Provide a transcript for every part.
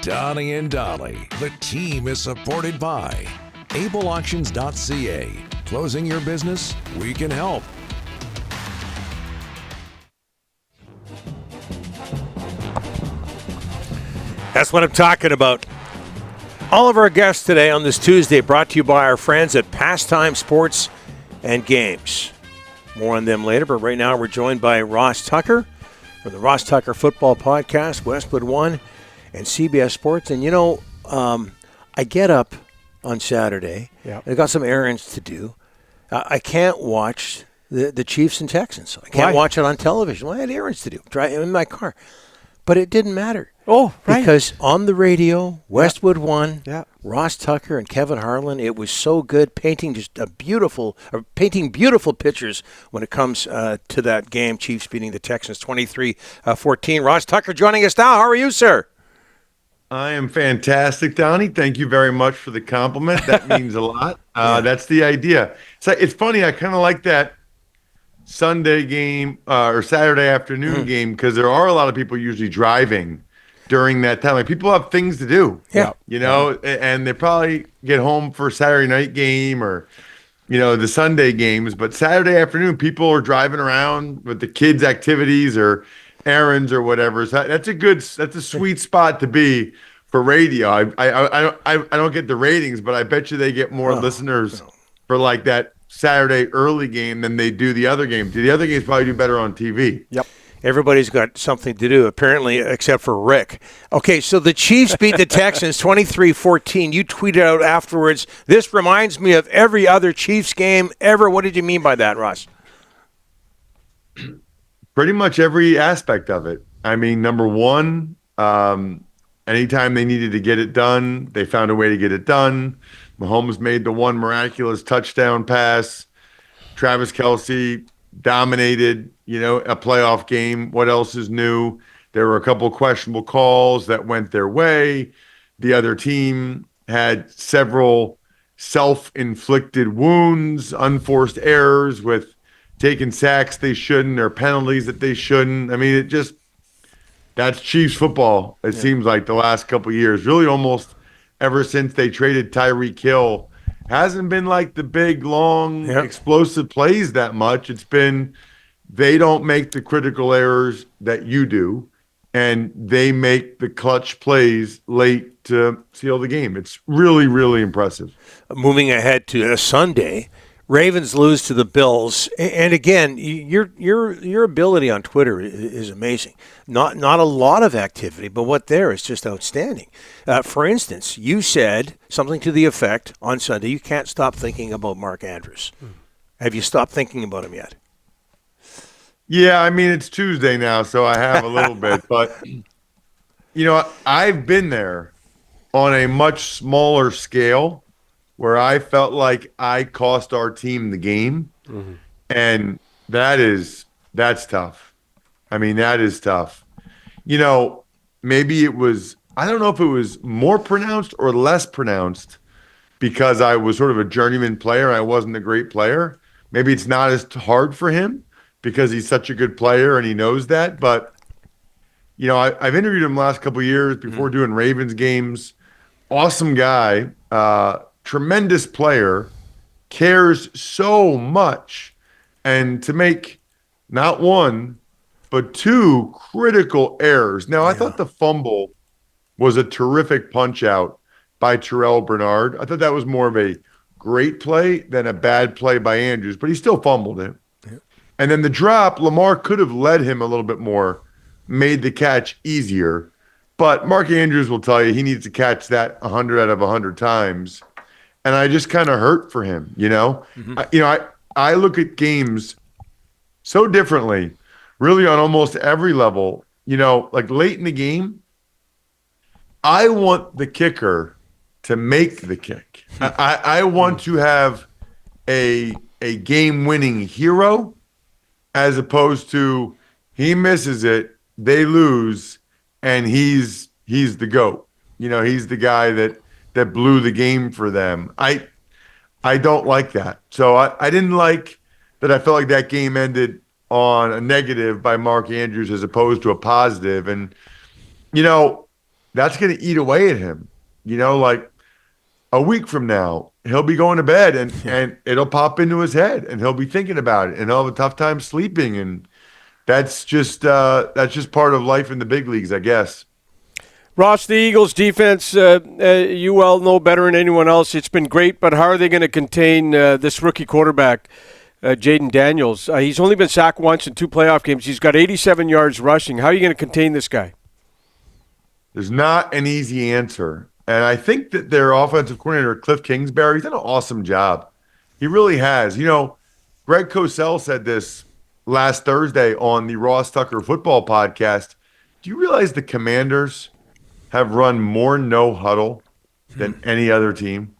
Donnie and Dolly. The team is supported by ableauctions.ca. Closing your business? We can help. That's what I'm talking about. All of our guests today on this Tuesday brought to you by our friends at Pastime Sports and Games. More on them later, but right now we're joined by Ross Tucker from the Ross Tucker Football Podcast, Westwood One, and CBS Sports. And, I get up on Saturday. Yep. I got some errands to do. I can't watch the Chiefs and Texans. I can't watch it on television. Well, I had errands to do. Drive in my car. But it didn't matter. Oh, right. Because on the radio, Westwood One, Yeah. Ross Tucker and Kevin Harlan, it was so good painting beautiful pictures when it comes to that game, Chiefs beating the Texans 23-14. Ross Tucker joining us now. How are you, sir? I am fantastic, Donnie. Thank you very much for the compliment. That means a lot. That's the idea. So it's funny. I kind of like that Sunday game or Saturday afternoon game because there are a lot of people usually driving during that time. Like people have things to do. Yeah. And they probably get home for a Saturday night game or, the Sunday games. But Saturday afternoon, people are driving around with the kids' activities or errands or whatever. So that's a sweet spot to be for radio. I don't get the ratings, but I bet you they get more listeners for like that Saturday early game than they do the other games. The other games probably do better on TV. Yep. Everybody's got something to do, apparently, except for Rick. Okay, so the Chiefs beat the Texans 23-14. You tweeted out afterwards, this reminds me of every other Chiefs game ever. What did you mean by that, Ross? Pretty much every aspect of it. I mean, number one, anytime they needed to get it done, they found a way to get it done. Mahomes made the one miraculous touchdown pass. Travis Kelce dominated, a playoff game. What else is new? There were a couple of questionable calls that went their way. The other team had several self-inflicted wounds, unforced errors with taking sacks they shouldn't or penalties that they shouldn't. I mean, that's Chiefs football, it seems like the last couple of years. Really almost ever since they traded Tyreek Hill. Hasn't been like the big, long, explosive plays that much. It's been they don't make the critical errors that you do, and they make the clutch plays late to seal the game. It's really, really impressive. Moving ahead to Sunday, Ravens lose to the Bills, and again, your ability on Twitter is amazing. Not a lot of activity, but what there is just outstanding. For instance, you said something to the effect on Sunday, you can't stop thinking about Mark Andrews. Have you stopped thinking about him yet? Yeah, I mean, it's Tuesday now, so I have a little bit. But, I've been there on a much smaller scale where I felt like I cost our team the game. Mm-hmm. And that's tough. I mean, that is tough. Maybe it was, I don't know if it was more pronounced or less pronounced because I was sort of a journeyman player. I wasn't a great player. Maybe it's not as hard for him because he's such a good player and he knows that. But, I've interviewed him the last couple of years before doing Ravens games. Awesome guy. Tremendous player, cares so much, and to make not one, but two critical errors. Now, I thought the fumble was a terrific punch-out by Terrell Bernard. I thought that was more of a great play than a bad play by Andrews, but he still fumbled it. Yeah. And then the drop, Lamar could have led him a little bit more, made the catch easier. But Mark Andrews will tell you he needs to catch that 100 out of 100 times. And I just kind of hurt for him, Mm-hmm. I look at games so differently, really on almost every level. Like late in the game, I want the kicker to make the kick. I want to have a game-winning hero as opposed to he misses it, they lose, and he's the GOAT. He's the guy that blew the game for them. I don't like that. So I didn't like that. I felt like that game ended on a negative by Mark Andrews as opposed to a positive. And, that's going to eat away at him. Like a week from now, he'll be going to bed and it'll pop into his head and he'll be thinking about it and he'll have a tough time sleeping. And that's just part of life in the big leagues, I guess. Ross, the Eagles' defense, you well know better than anyone else. It's been great, but how are they going to contain this rookie quarterback, Jaden Daniels? He's only been sacked once in 2 playoff games. He's got 87 yards rushing. How are you going to contain this guy? There's not an easy answer. And I think that their offensive coordinator, Cliff Kingsbury, he's done an awesome job. He really has. Greg Cosell said this last Thursday on the Ross Tucker football podcast. Do you realize the Commanders have run more no huddle than any other team?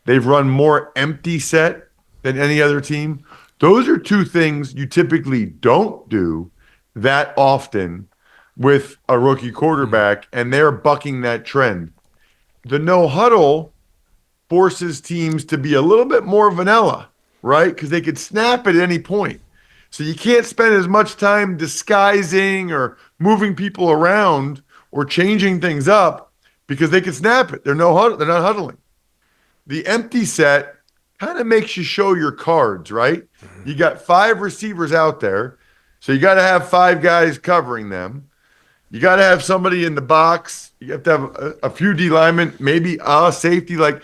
They've run more empty set than any other team. Those are 2 things you typically don't do that often with a rookie quarterback, and they're bucking that trend. The no huddle forces teams to be a little bit more vanilla, right? Because they could snap at any point. So you can't spend as much time disguising or moving people around or changing things up because they can snap it. They're not huddling. The empty set kind of makes you show your cards, right? You got 5 receivers out there, so you got to have 5 guys covering them. You got to have somebody in the box. You have to have a few D linemen, maybe a safety. Like,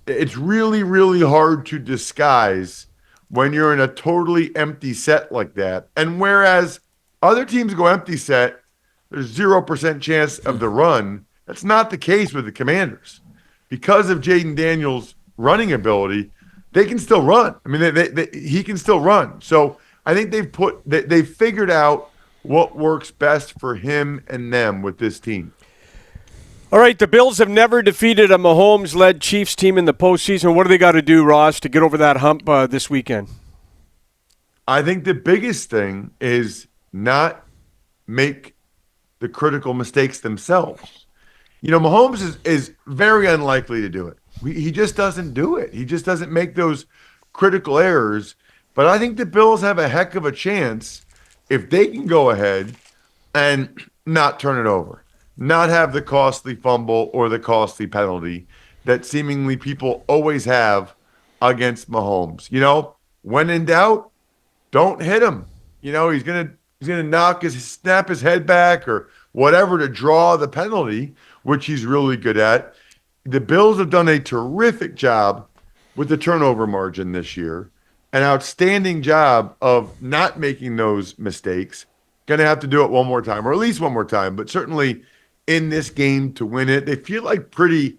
it's really, really hard to disguise when you're in a totally empty set like that. And whereas other teams go empty set, there's 0% chance of the run. That's not the case with the Commanders. Because of Jaden Daniels' running ability, they can still run. I mean, he can still run. So I think they've figured out what works best for him and them with this team. All right, the Bills have never defeated a Mahomes-led Chiefs team in the postseason. What do they got to do, Ross, to get over that hump this weekend? I think the biggest thing is not make the critical mistakes themselves. Mahomes is very unlikely to do it. He just doesn't do it. He just doesn't make those critical errors. But I think the Bills have a heck of a chance if they can go ahead and not turn it over, not have the costly fumble or the costly penalty that seemingly people always have against Mahomes. When in doubt, don't hit him. He's gonna snap his head back or whatever to draw the penalty, which he's really good at. The Bills have done a terrific job with the turnover margin this year. An outstanding job of not making those mistakes. Going to have to do it one more time, or at least one more time, but certainly in this game to win it. They feel like pretty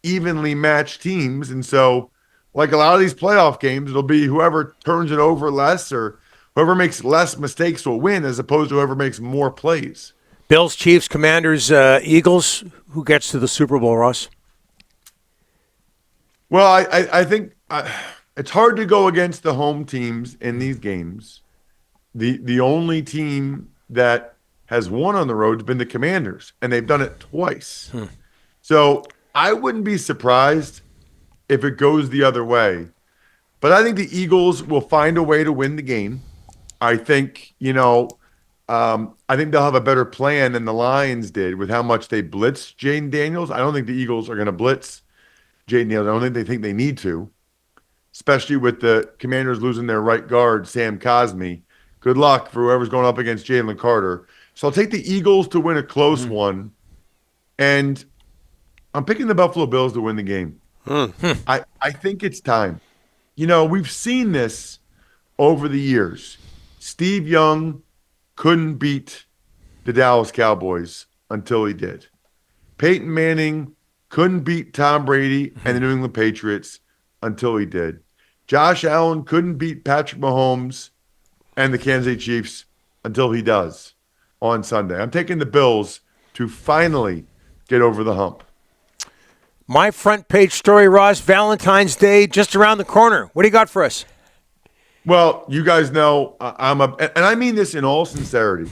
evenly matched teams. And so, like a lot of these playoff games, it'll be whoever turns it over less or whoever makes less mistakes will win as opposed to whoever makes more plays. Bills, Chiefs, Commanders, Eagles. Who gets to the Super Bowl, Ross? Well, I think it's hard to go against the home teams in these games. The only team that has won on the road has been the Commanders, and they've done it twice. So I wouldn't be surprised if it goes the other way. But I think the Eagles will find a way to win the game. I think, I think they'll have a better plan than the Lions did with how much they blitzed Jaden Daniels. I don't think the Eagles are going to blitz Jaden Daniels. I don't think they need to, especially with the Commanders losing their right guard, Sam Cosmi. Good luck for whoever's going up against Jalen Carter. So I'll take the Eagles to win a close one, and I'm picking the Buffalo Bills to win the game. I think it's time. We've seen this over the years. Steve Young couldn't beat the Dallas Cowboys until he did. Peyton Manning couldn't beat Tom Brady and the New England Patriots until he did. Josh Allen couldn't beat Patrick Mahomes and the Kansas City Chiefs until he does on Sunday. I'm taking the Bills to finally get over the hump. My front page story, Ross, Valentine's Day just around the corner. What do you got for us? Well, you guys know and I mean this in all sincerity.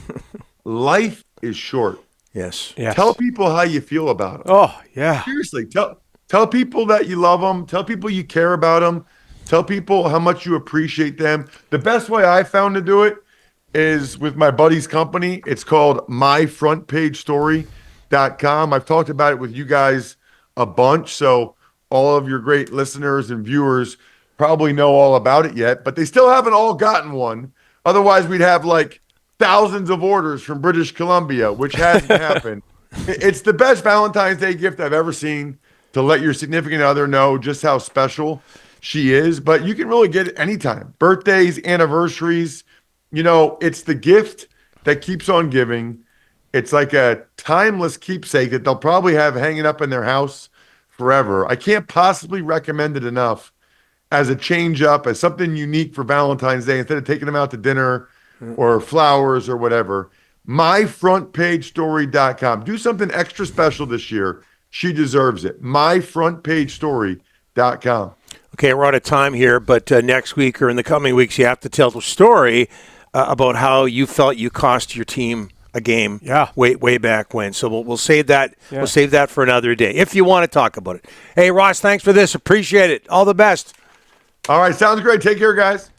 Life is short. Yes. Tell people how you feel about them. Oh, yeah. Seriously, tell people that you love them. Tell people you care about them. Tell people how much you appreciate them. The best way I found to do it is with my buddy's company. It's called My Front Page Story. divisional.com. I've talked about it with you guys a bunch, so all of your great listeners and viewers probably know all about it yet, but they still haven't all gotten one. Otherwise, we'd have like thousands of orders from British Columbia, which hasn't happened. It's the best Valentine's Day gift I've ever seen to let your significant other know just how special she is, but you can really get it anytime. Birthdays, anniversaries, it's the gift that keeps on giving. It's like a timeless keepsake that they'll probably have hanging up in their house forever. I can't possibly recommend it enough as a change up, as something unique for Valentine's Day instead of taking them out to dinner or flowers or whatever. MyFrontPageStory.com. Do something extra special this year. She deserves it. MyFrontPageStory.com. Okay, we're out of time here, but next week or in the coming weeks, you have to tell the story about how you felt you cost your team a game way back when. So we'll save that. Yeah. We'll save that for another day if you want to talk about it. Hey, Ross, thanks for this. Appreciate it. All the best. All right, sounds great. Take care, guys.